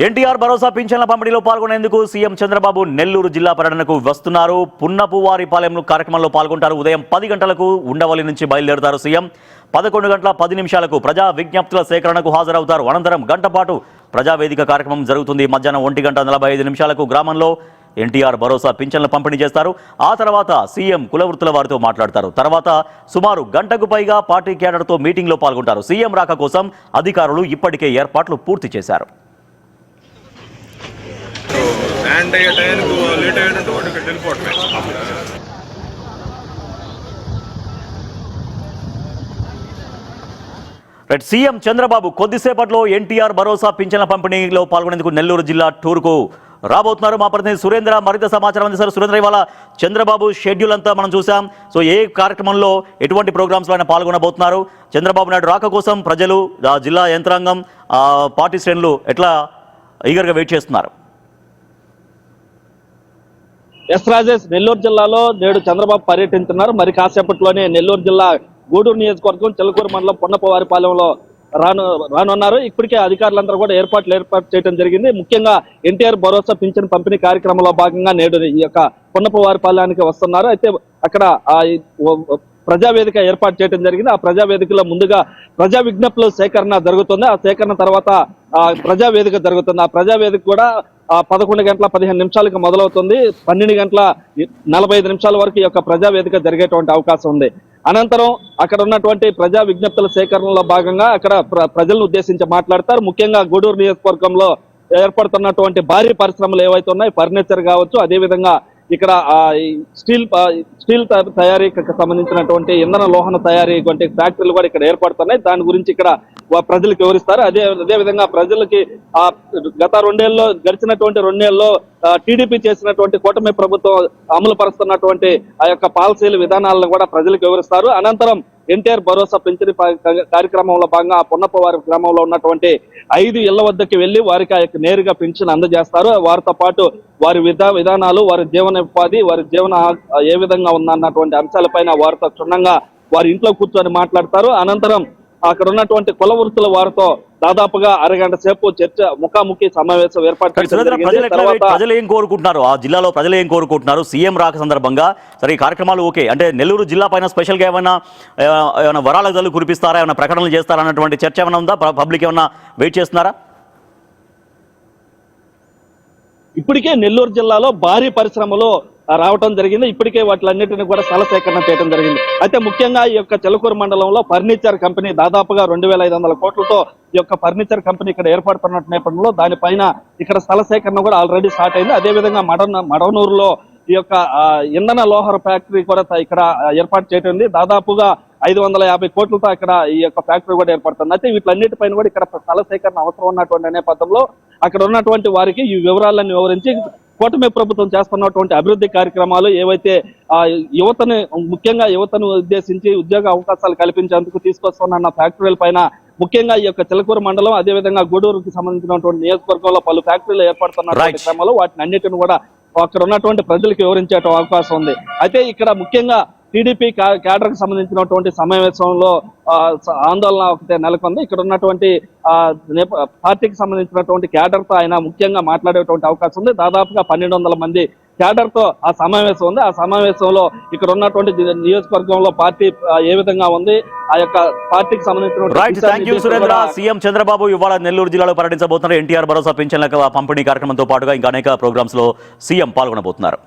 ఎన్టీఆర్ భరోసా పింఛన్ల పంపిణీలో పాల్గొనేందుకు సీఎం చంద్రబాబు నెల్లూరు జిల్లా పర్యటనకు వస్తున్నారు. పున్నపువారిపాలెం కార్యక్రమంలో పాల్గొంటారు. ఉదయం 10 గంటలకు ఉండవల్లి నుంచి బయలుదేరుతారు సీఎం. 11 గంటల 10 నిమిషాలకు ప్రజా విజ్ఞప్తుల సేకరణకు హాజరవుతారు. అనంతరం గంట పాటు ప్రజావేదిక కార్యక్రమం జరుగుతుంది. మధ్యాహ్నం 1:45 గ్రామంలో ఎన్టీఆర్ భరోసా పింఛన్ల పంపిణీ చేస్తారు. ఆ తర్వాత సీఎం కులవృత్తుల వారితో మాట్లాడతారు. తర్వాత సుమారు గంటకు పైగా పార్టీ క్యాడర్తో మీటింగ్లో పాల్గొంటారు. సీఎం రాక కోసం అధికారులు ఇప్పటికే ఏర్పాట్లు పూర్తి చేశారు. సీఎం చంద్రబాబు కొద్దిసేపట్లో ఎన్టీఆర్ భరోసా పింఛన్ల పంపిణీలో పాల్గొనేందుకు నెల్లూరు జిల్లా టూర్కు రాబోతున్నారు. మా ప్రతినిధి సురేంద్ర మరింత సమాచారం అందిస్తారు. సురేంద్ర, ఇవాళ చంద్రబాబు షెడ్యూల్ అంతా మనం చూసాం. సో ఏ కార్యక్రమంలో ఎటువంటి ప్రోగ్రామ్స్లో ఆయన పాల్గొనబోతున్నారు? చంద్రబాబు నాయుడు రాక కోసం ప్రజలు, జిల్లా యంత్రాంగం, పార్టీ శ్రేణులు ఎట్లా ఈగర్గా వెయిట్ చేస్తున్నారు? ఎస్ రాజేష్, నెల్లూరు జిల్లాలో నేడు చంద్రబాబు పర్యటించున్నారు. మరి కాసేపట్లోనే నెల్లూరు జిల్లా గూడూరు నియోజకవర్గం చిలకూరు మండలం పున్నపవారిపాలెంలో రానున్నారు. ఇప్పటికే అధికారులందరూ కూడా ఏర్పాటు చేయడం జరిగింది. ముఖ్యంగా ఎన్టీఆర్ భరోసా పింఛన్ పంపిణీ కార్యక్రమంలో భాగంగా నేడు ఈ యొక్క పున్నపవారిపాలెంకి వస్తున్నారు. అయితే అక్కడ ప్రజావేదిక ఏర్పాటు చేయడం జరిగింది. ఆ ప్రజావేదికలో ముందుగా ప్రజా విజ్ఞప్తుల సేకరణ జరుగుతుంది. ఆ సేకరణ తర్వాత ప్రజావేదిక జరుగుతుంది. ఆ ప్రజావేదిక కూడా 11:15 మొదలవుతుంది. 12:45 వరకు ఈ యొక్క ప్రజావేదిక జరిగేటువంటి అవకాశం ఉంది. అనంతరం అక్కడ ఉన్నటువంటి ప్రజా విజ్ఞప్తుల సేకరణలో భాగంగా అక్కడ ప్రజలను ఉద్దేశించి మాట్లాడతారు. ముఖ్యంగా గూడూరు నియోజకవర్గంలో ఏర్పడుతున్నటువంటి భారీ పరిశ్రమలు ఏవైతే ఉన్నాయో, ఫర్నిచర్ కావచ్చు, అదేవిధంగా ఇక్కడ స్టీల్ తయారీకి సంబంధించినటువంటి ఇంధన లోహన తయారీ వంటి ఫ్యాక్టరీలు కూడా ఇక్కడ ఏర్పడుతున్నాయి. దాని గురించి ఇక్కడ ప్రజలకు వివరిస్తారు. అదేవిధంగా ప్రజలకి గడిచినటువంటి 2 నెలల్లో టీడీపీ చేసినటువంటి కూటమి ప్రభుత్వం అమలు పరుస్తున్నటువంటి ఆ యొక్క పాలసీల విధానాలను కూడా ప్రజలకు వివరిస్తారు. అనంతరం ఎన్టీఆర్ భరోసా పింఛన్ కార్యక్రమంలో భాగంగా పున్నపవారి గ్రామంలో ఉన్నటువంటి 5 ఇళ్ల వద్దకు వెళ్లి వారికి నేరుగా పింఛన్ అందజేస్తారు. వారితో పాటు వారి విధానాలు, వారి జీవన ఉపాధి, వారి జీవన ఏ విధంగా ఉందన్నటువంటి అంశాలపైన వారితో క్షుణ్ణంగా వారి ఇంట్లో కూర్చొని మాట్లాడతారు. అనంతరం అక్కడ ఉన్నటువంటి కుల వృత్తుల వారితో దాదాపుగా అరగంట సేపు చర్చ, ముఖాముఖి సమావేశం ఏర్పాటు ప్రజలు ఏం కోరుకుంటున్నారు? ఆ జిల్లాలో ప్రజలు ఏం కోరుకుంటున్నారు సీఎం రాక సందర్భంగా? సరే, ఈ కార్యక్రమాలు ఓకే అంటే నెల్లూరు జిల్లా పైన స్పెషల్ గా ఏమైనా వరాల జల్లు కురిపిస్తారా, ఏమైనా ప్రకటనలు చేస్తారా అన్నటువంటి చర్చ ఏమైనా ఉందా? పబ్లిక్ ఏమైనా వెయిట్ చేస్తున్నారా? ఇప్పటికే నెల్లూరు జిల్లాలో భారీ పరిశ్రమలు రావటం జరిగింది. ఇప్పటికే వాటిలన్నింటినీ కూడా స్థల సేకరణ చేయడం జరిగింది. అయితే ముఖ్యంగా ఈ యొక్క చిలకూరు మండలంలో ఫర్నిచర్ కంపెనీ దాదాపుగా 2,500 కోట్లతో ఈ యొక్క ఫర్నిచర్ కంపెనీ ఇక్కడ ఏర్పడుతున్న నేపథ్యంలో దానిపైన ఇక్కడ స్థల సేకరణ కూడా ఆల్రెడీ స్టార్ట్ అయింది. అదేవిధంగా మడవనూరులో ఈ యొక్క ఇంధన లోహర ఫ్యాక్టరీ కూడా ఇక్కడ ఏర్పాటు చేయడం. దాదాపుగా 550 కోట్లతో ఇక్కడ ఈ యొక్క ఫ్యాక్టరీ కూడా ఏర్పడుతుంది. అయితే వీటిలన్నిటిపైన కూడా ఇక్కడ స్థల సేకరణ అవసరం ఉన్నటువంటి నేపథ్యంలో అక్కడ ఉన్నటువంటి వారికి ఈ వివరాలన్నీ వివరించి కూటమి ప్రభుత్వం చేస్తున్నటువంటి అభివృద్ధి కార్యక్రమాలు ఏవైతే యువతని, ముఖ్యంగా యువతను ఉద్దేశించి ఉద్యోగ అవకాశాలు కల్పించేందుకు తీసుకొస్తున్న ఫ్యాక్టరీల పైన, ముఖ్యంగా ఈ యొక్క చిలకూరు మండలం అదేవిధంగా గూడూరుకి సంబంధించినటువంటి నియోజకవర్గంలో పలు ఫ్యాక్టరీలు ఏర్పడుతున్న క్రమంలో వాటిని అన్నిటిని కూడా అక్కడ ఉన్నటువంటి ప్రజలకు వివరించే అవకాశం ఉంది. అయితే ఇక్కడ ముఖ్యంగా టీడీపీ క్యాడర్ కి సంబంధించినటువంటి సమావేశంలో ఆందోళన ఒకటే నెలకొంది. ఇక్కడ ఉన్నటువంటి పార్టీకి సంబంధించినటువంటి క్యాడర్ తో ఆయన ముఖ్యంగా మాట్లాడేటువంటి అవకాశం ఉంది. దాదాపుగా 1,200 మంది క్యాడర్ తో ఆ సమావేశం ఉంది. ఆ సమావేశంలో ఇక్కడ ఉన్నటువంటి నియోజకవర్గంలో పార్టీ ఏ విధంగా ఉంది, ఆ యొక్క పార్టీకి సంబంధించిన సీఎం చంద్రబాబు ఇవాళ నెల్లూరు జిల్లాలో పర్యటించబోతున్నారు. ఎన్టీఆర్ భరోసా పింఛన్ల పంపిణీ కార్యక్రమంతో పాటుగా ఇంకా అనేక ప్రోగ్రామ్స్ లో సీఎం పాల్గొనబోతున్నారు.